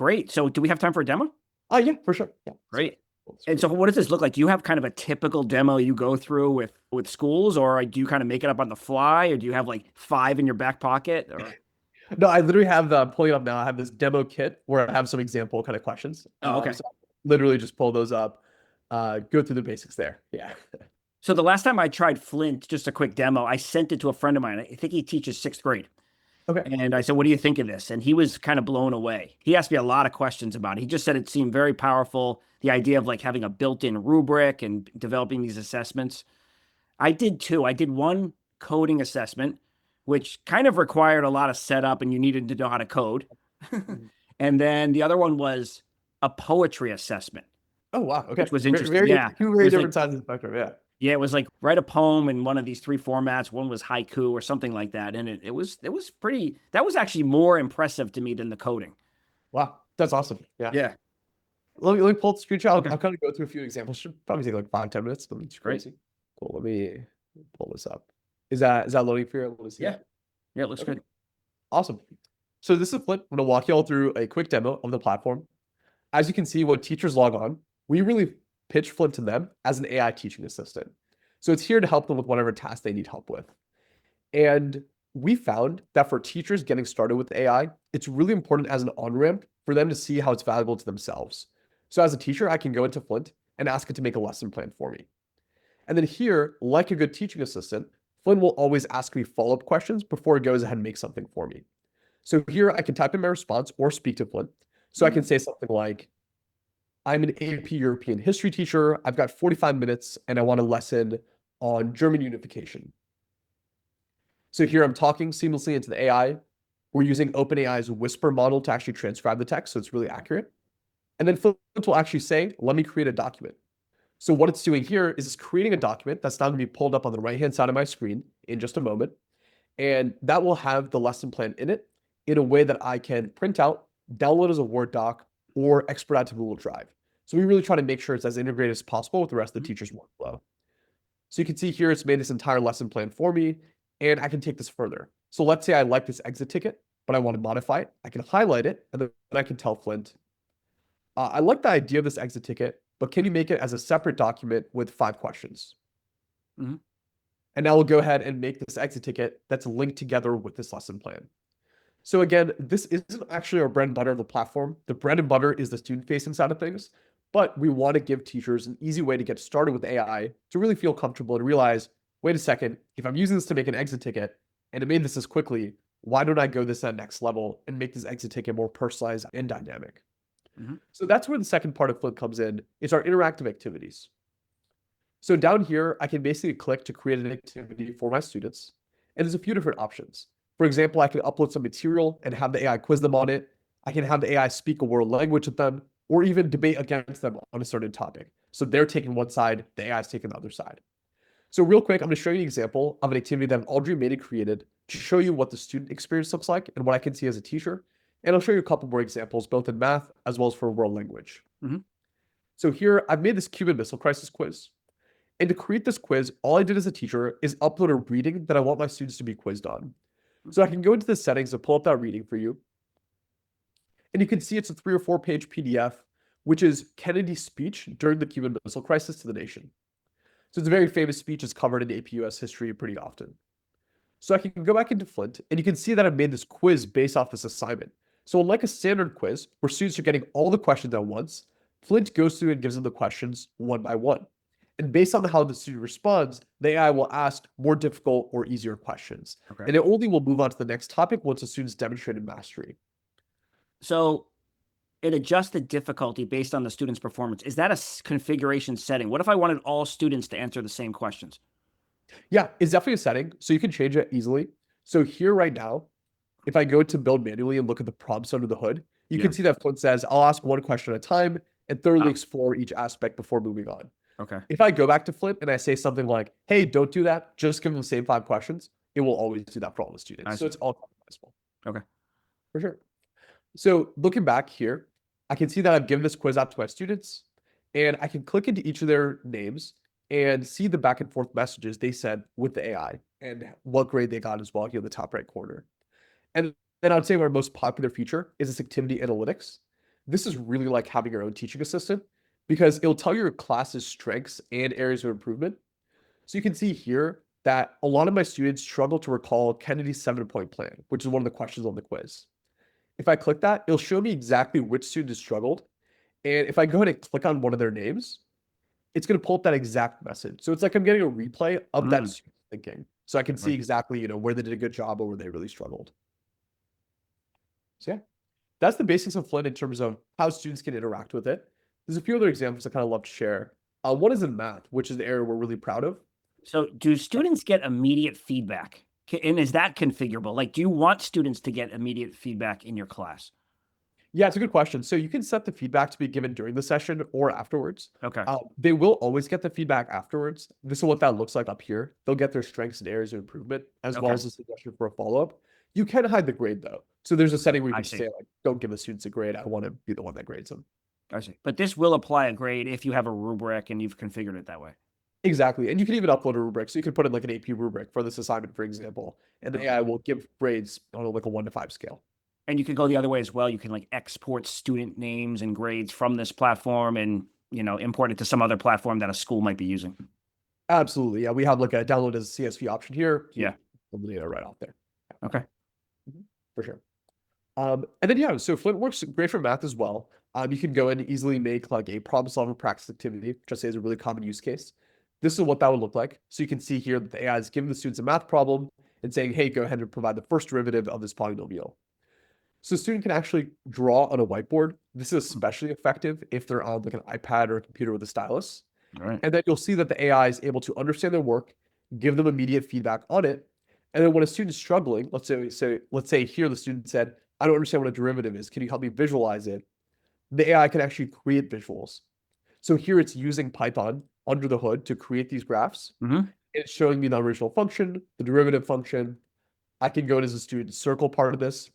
great. So do we have time for a demo? Yeah, for sure. Yeah. Great. And so what does this look like? Do you have kind of a typical demo you go through with schools, or do you kind of make it up on the fly, or do you have like 5 in your back pocket? Or No, I literally have I'm pulling it up now. I have this demo kit where I have some example kind of questions. oh, okay. So literally just pull those up, go through the basics there. Yeah. So the last time I tried Flint, just a quick demo, I sent it to a friend of mine. I think he teaches 6th grade. Okay. And I said, what do you think of this? And he was kind of blown away. He asked me a lot of questions about it. He just said it seemed very powerful. The idea of like having a built-in rubric and developing these assessments. I did too. I did one coding assessment, which kind of required a lot of setup and you needed to know how to code. And then the other one was a poetry assessment. Oh, wow. Okay. Which was interesting. Very, yeah. Two very different like, sides of the spectrum. Yeah. Yeah, it was like write a poem in one of these 3 formats. One was haiku or something like that. And it was pretty, that was actually more impressive to me than the coding. Wow. That's awesome. Yeah. Yeah. Let me pull up the screenshot. Okay. I'll kind of go through a few examples. Should probably take like 5-10 minutes, but it's Great. crazy. Cool. Let me pull this up. Is that loading for you? Yeah. Yeah, it looks good. Awesome. So this is Flint. I'm going to walk you all through a quick demo of the platform. As you can see, when teachers log on, we really pitch Flint to them as an AI teaching assistant. So it's here to help them with whatever task they need help with. And we found that for teachers getting started with AI, it's really important as an on-ramp for them to see how it's valuable to themselves. So as a teacher, I can go into Flint and ask it to make a lesson plan for me. And then here, like a good teaching assistant, Flint will always ask me follow-up questions before it goes ahead and makes something for me. So here I can type in my response or speak to Flint. So I can say something like, I'm an AP European history teacher. I've got 45 minutes and I want a lesson on German unification. So here I'm talking seamlessly into the AI. We're using OpenAI's Whisper model to actually transcribe the text, so it's really accurate. And then Flint will actually say, let me create a document. So what it's doing here is it's creating a document that's now going to be pulled up on the right-hand side of my screen in just a moment. And that will have the lesson plan in it in a way that I can print out, download as a Word doc, or export out to Google Drive. So we really try to make sure it's as integrated as possible with the rest of the teacher's workflow. So you can see here, it's made this entire lesson plan for me, and I can take this further. So let's say I like this exit ticket, but I want to modify it. I can highlight it, and then I can tell Flint, I like the idea of this exit ticket, but can you make it as a separate document with 5 questions? And now we'll go ahead and make this exit ticket that's linked together with this lesson plan. So again, this isn't actually our bread and butter of the platform. The bread and butter is the student-facing side of things, but we want to give teachers an easy way to get started with AI to really feel comfortable and realize, wait a second, if I'm using this to make an exit ticket and it made this quickly, why don't I go this at next level and make this exit ticket more personalized and dynamic? So that's where the second part of Flint comes in, is our interactive activities. So down here, I can basically click to create an activity for my students. And there's a few different options. For example, I can upload some material and have the AI quiz them on it. I can have the AI speak a world language with them, or even debate against them on a certain topic. So they're taking one side, the AI is taking the other side. So real quick, I'm going to show you an example of an activity that I've already made and created to show you what the student experience looks like and what I can see as a teacher. And I'll show you a couple more examples, both in math as well as for world language. So here, I've made this Cuban Missile Crisis quiz. And to create this quiz, all I did as a teacher is upload a reading that I want my students to be quizzed on. So I can go into the settings and pull up that reading for you. And you can see it's a 3 or 4 page PDF, which is Kennedy's speech during the Cuban Missile Crisis to the nation. So it's a very famous speech. It's covered in AP US history pretty often. So I can go back into Flint, and you can see that I've made this quiz based off this assignment. So unlike a standard quiz, where students are getting all the questions at once, Flint goes through and gives them the questions one by one. And based on how the student responds, the AI will ask more difficult or easier questions. And it only will move on to the next topic once the student's demonstrated mastery. So it adjusts the difficulty based on the student's performance. Is that a configuration setting? What if I wanted all students to answer the same questions? Yeah, it's definitely a setting, so you can change it easily. So here right now, if I go to build manually and look at the prompts under the hood, you can see that Flint says, I'll ask one question at a time and thoroughly explore each aspect before moving on. If I go back to Flint and I say something like, hey, don't do that, just give them the same 5 questions, it will always do that for all the students. So it's all customizable. For sure. So looking back here, I can see that I've given this quiz out to my students, and I can click into each of their names and see the back and forth messages they sent with the AI and what grade they got as well here in the top right corner. And then I'd say our most popular feature is this activity analytics. This is really like having your own teaching assistant because it'll tell your class's strengths and areas of improvement. So you can see here that a lot of my students struggle to recall Kennedy's 7-point plan, which is one of the questions on the quiz. If I click that, it'll show me exactly which student struggled. And if I go ahead and click on one of their names, it's going to pull up that exact message. So it's like I'm getting a replay of that student thinking. So I can see exactly, where they did a good job or where they really struggled. So yeah, that's the basics of Flint in terms of how students can interact with it. There's a few other examples I kind of love to share. One is in math, which is the area we're really proud of. So do students get immediate feedback? And is that configurable? Like, do you want students to get immediate feedback in your class? Yeah, it's a good question. So you can set the feedback to be given during the session or afterwards. Okay. They will always get the feedback afterwards. This is what that looks like up here. They'll get their strengths and areas of improvement as well as a suggestion for a follow-up. You can hide the grade though. So there's a setting where you can say like, don't give the students a grade. I want to be the one that grades them. I see. But this will apply a grade if you have a rubric and you've configured it that way. Exactly. And you can even upload a rubric. So you could put in like an AP rubric for this assignment, for example, and the AI will give grades on like a 1 to 5 scale. And you can go the other way as well. You can like export student names and grades from this platform and, import it to some other platform that a school might be using. Absolutely. Yeah. We have like a download as a CSV option here. Yeah. The data right off there. Okay. For sure. And then, yeah, so Flint works great for math as well. You can go and easily make like a problem solving practice activity, which I say is a really common use case. This is what that would look like. So you can see here that the AI is giving the students a math problem and saying, hey, go ahead and provide the first derivative of this polynomial. So the student can actually draw on a whiteboard. This is especially effective if they're on like an iPad or a computer with a stylus. All right. And then you'll see that the AI is able to understand their work, give them immediate feedback on it. And then when a student's struggling, let's say here the student said, I don't understand what a derivative is. Can you help me visualize it? The AI can actually create visuals. So here it's using Python under the hood to create these graphs. It's showing me the original function, the derivative function. I can go as a student, circle part of this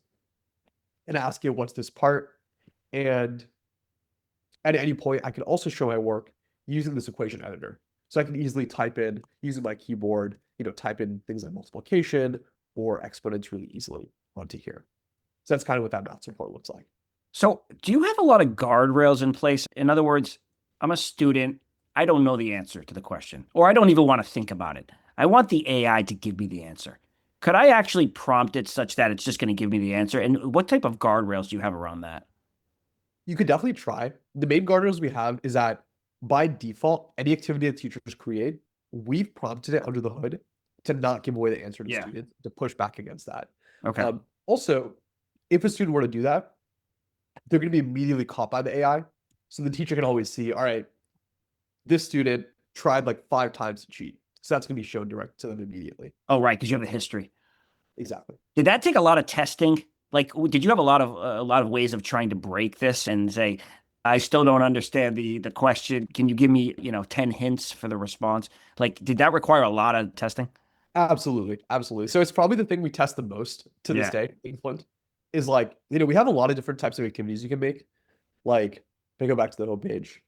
and ask it, what's this part? And at any point, I can also show my work using this equation editor. So I can easily type in, using my keyboard, type in things like multiplication or exponents really easily onto here. So that's kind of what that math support looks like. So do you have a lot of guardrails in place? In other words, I'm a student. I don't know the answer to the question, or I don't even want to think about it. I want the AI to give me the answer. Could I actually prompt it such that it's just going to give me the answer? And what type of guardrails do you have around that? You could definitely try. The main guardrails we have is that by default, any activity that teachers create, we've prompted it under the hood to not give away the answer to students, to push back against that. Okay. Also, if a student were to do that, they're going to be immediately caught by the AI. So the teacher can always see, all right, this student tried like 5 times to cheat. So that's going to be shown direct to them immediately. Oh, right. Because you have the history. Exactly. Did that take a lot of testing? Like, did you have a lot of ways of trying to break this and say, I still don't understand the question. Can you give me, 10 hints for the response? Like, did that require a lot of testing? Absolutely. Absolutely. So it's probably the thing we test the most to this day in Flint is like, we have a lot of different types of activities you can make. Like, if I go back to the home page,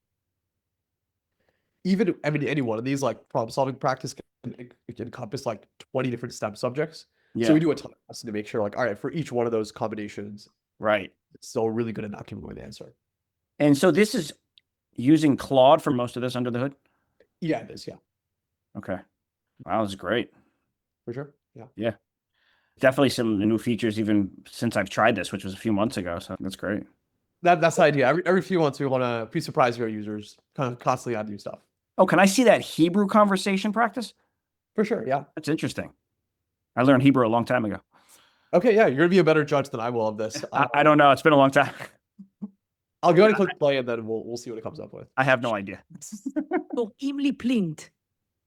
even, any one of these like problem solving practice can encompass like 20 different STEM subjects. Yeah. So we do a ton of testing to make sure like, all right, for each one of those combinations, right, it's still really good at not giving away the answer. And so this is using Claude for most of this under the hood? Yeah, it is. Yeah. Okay. Wow, this is great. For sure. Yeah. Yeah. Definitely some new features even since I've tried this, which was a few months ago. So that's great. That's the idea. Every few months we want to be surprising our users, kind of constantly add new stuff. Oh, can I see that Hebrew conversation practice? For sure. Yeah. That's interesting. I learned Hebrew a long time ago. Okay. Yeah. You're going to be a better judge than I will of this. I don't know. It's been a long time. I'll go ahead and click play and then we'll see what it comes up with. I have no idea. קוראים לי פלינט.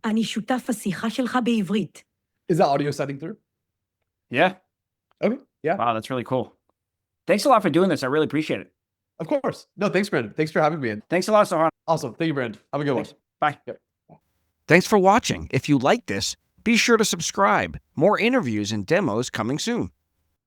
אני שותף השיחה שלך בעברית. Is that audio setting through? Yeah. Okay. Yeah. Wow, that's really cool. Thanks a lot for doing this. I really appreciate it. Of course. No, thanks, Brandon. Thanks for having me in. Thanks a lot, Sohan. Awesome. Thank you, Brandon. Have a good one. Bye. Yep. Thanks for watching. If you like this, be sure to subscribe. More interviews and demos coming soon.